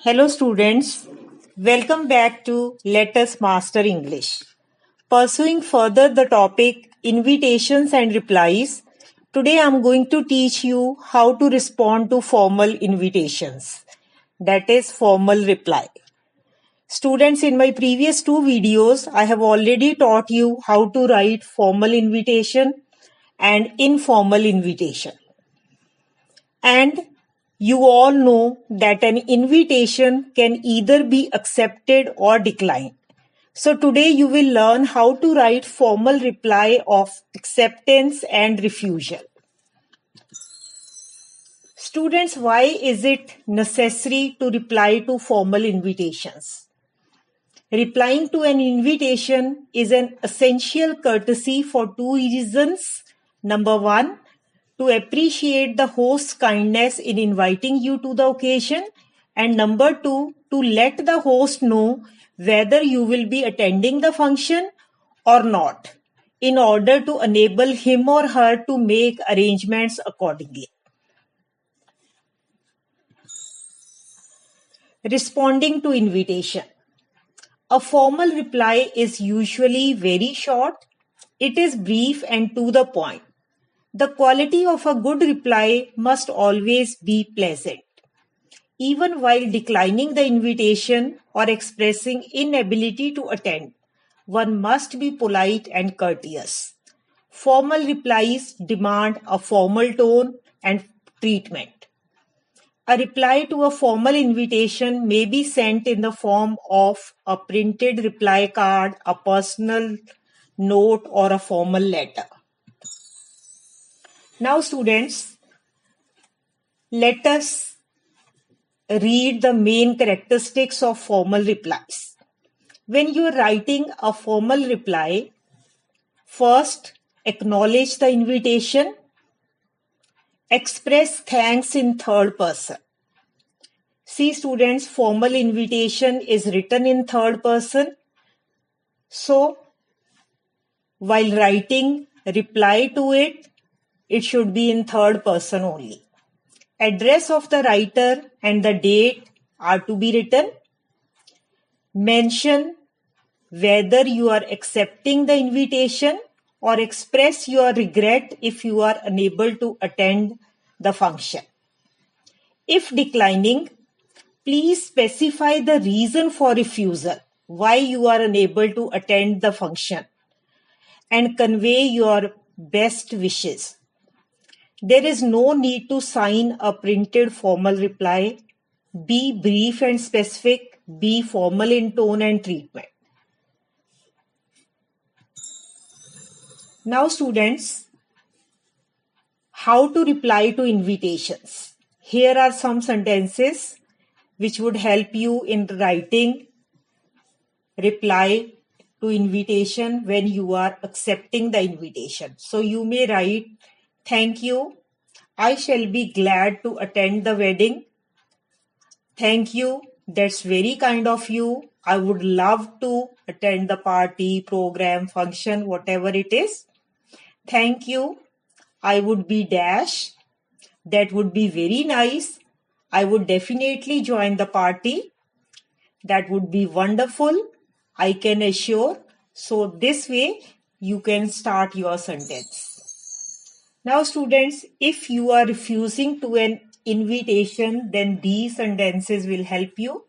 Hello students, welcome back to Let Us Master English. Pursuing further the topic invitations and replies, today I am going to teach you how to respond to formal invitations, that is formal reply. Students, in my previous two videos, I have already taught you how to write formal invitation and informal invitation. And you all know that an invitation can either be accepted or declined. So today you will learn how to write formal reply of acceptance and refusal. Students, why is it necessary to reply to formal invitations? Replying to an invitation is an essential courtesy for two reasons. Number one, to appreciate the host's kindness in inviting you to the occasion. And number two, to let the host know whether you will be attending the function or not, in order to enable him or her to make arrangements accordingly. Responding to invitation. A formal reply is usually very short. It is brief and to the point. The quality of a good reply must always be pleasant. Even while declining the invitation or expressing inability to attend, one must be polite and courteous. Formal replies demand a formal tone and treatment. A reply to a formal invitation may be sent in the form of a printed reply card, a personal note, or a formal letter. Now, students, let us read the main characteristics of formal replies. When you are writing a formal reply, first, acknowledge the invitation. Express thanks in third person. See students, formal invitation is written in third person. So, while writing reply to it, it should be in third person only. Address of the writer and the date are to be written. Mention whether you are accepting the invitation or express your regret if you are unable to attend the function. If declining, please specify the reason for refusal, why you are unable to attend the function, and convey your best wishes. There is no need to sign a printed formal reply. Be brief and specific, be formal in tone and treatment. Now students, how to reply to invitations. Here are some sentences which would help you in writing reply to invitation when you are accepting the invitation. So you may write, thank you, I shall be glad to attend the wedding. Thank you, that's very kind of you. I would love to attend the party, program, function, whatever it is. Thank you, I would be dash. That would be very nice. I would definitely join the party. That would be wonderful, I can assure. So this way you can start your sentence. Now students, if you are refusing to an invitation, then these sentences will help you.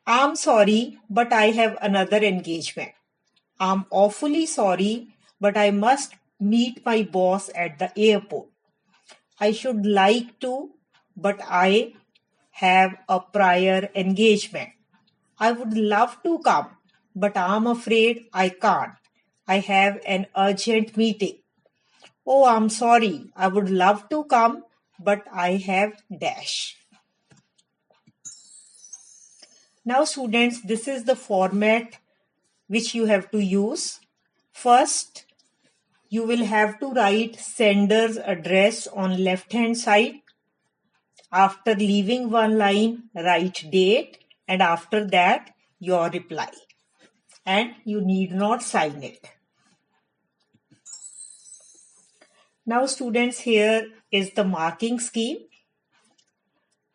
I'm sorry, but I have another engagement. I'm awfully sorry, but I must meet my boss at the airport. I should like to, but I have a prior engagement. I would love to come, but I'm afraid I can't. I have an urgent meeting. Oh, I'm sorry. I would love to come, but I have dash. Now students, this is the format which you have to use. First, you will have to write sender's address on left hand side. After leaving one line, write date, and after that your reply. And you need not sign it. Now students, here is the marking scheme.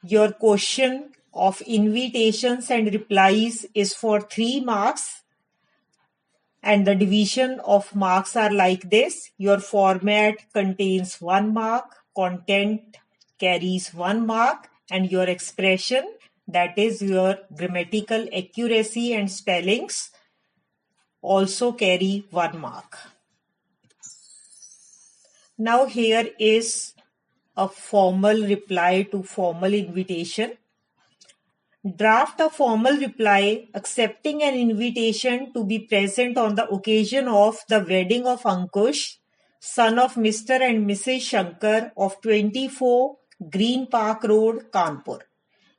Your question of invitations and replies is for 3 marks, and the division of marks are like this. Your format contains 1 mark, content carries 1 mark, and your expression, that is your grammatical accuracy and spellings, also carry 1 mark. Now here is a formal reply to formal invitation. Draft a formal reply accepting an invitation to be present on the occasion of the wedding of Ankush, son of Mr. and Mrs. Shankar of 24 Green Park Road, Kanpur.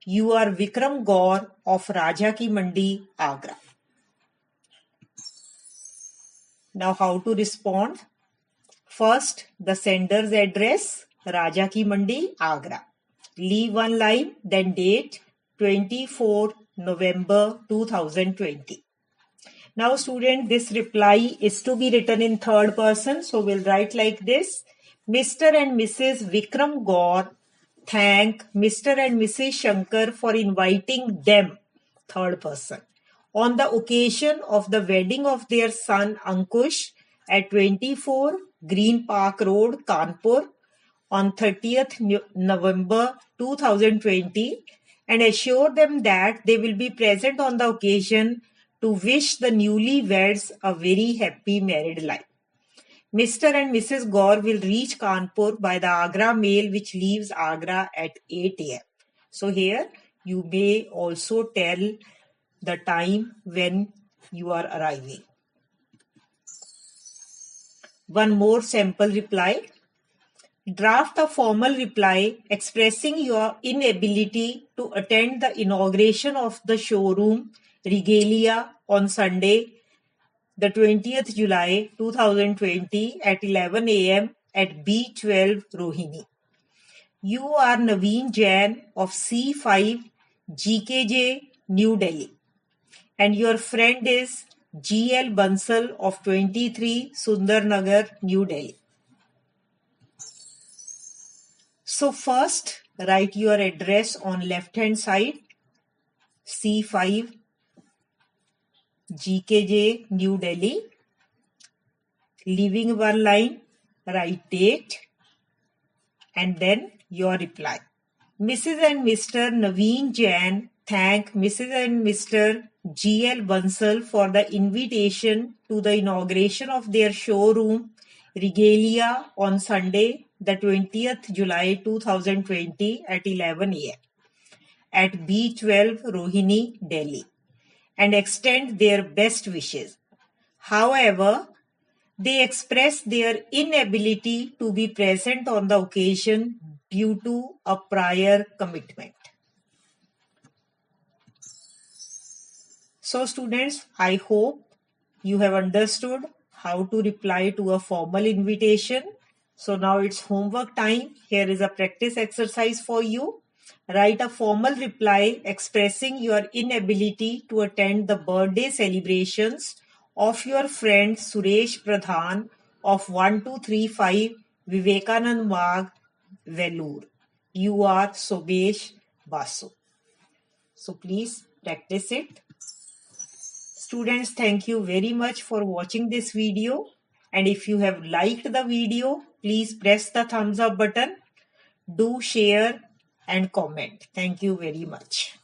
You are Vikram Gaur of Raja Ki Mandi, Agra. Now how to respond? First, the sender's address, Raja Ki Mandi, Agra. Leave 1 line, then date 24 November 2020. Now student, this reply is to be written in third person. So we'll write like this. Mr. and Mrs. Vikram Gaur thank Mr. and Mrs. Shankar for inviting them, third person, on the occasion of the wedding of their son Ankush at 24 Green Park Road, Kanpur on 30th November 2020, and assure them that they will be present on the occasion to wish the newlyweds a very happy married life. Mr. and Mrs. Gaur will reach Kanpur by the Agra mail which leaves Agra at 8 a.m. So here you may also tell the time when you are arriving. One more sample reply. Draft a formal reply expressing your inability to attend the inauguration of the showroom Regalia on Sunday, the 20th July 2020 at 11 a.m. at B12 Rohini. You are Naveen Jain of C5 GKJ, New Delhi, and your friend is GL Bansal of 23 Sundarnagar, New Delhi. So first, write your address on left hand side, C5 GKJ, New Delhi. Leaving 1 line, write date and then your reply. Mrs. and Mr. Naveen Jain thank Mrs. and Mr. GL Bansal for the invitation to the inauguration of their showroom Regalia on Sunday, the 20th July 2020 at 11 a.m. at B12 Rohini, Delhi, and extend their best wishes. However, they express their inability to be present on the occasion due to a prior commitment. So students, I hope you have understood how to reply to a formal invitation. So now it's homework time. Here is a practice exercise for you. Write a formal reply expressing your inability to attend the birthday celebrations of your friend Suresh Pradhan of 1235 Vivekanand Marg, Vellore. You are Sobesh Basu. So please practice it. Students, thank you very much for watching this video. And if you have liked the video, please press the thumbs up button. Do share and comment. Thank you very much.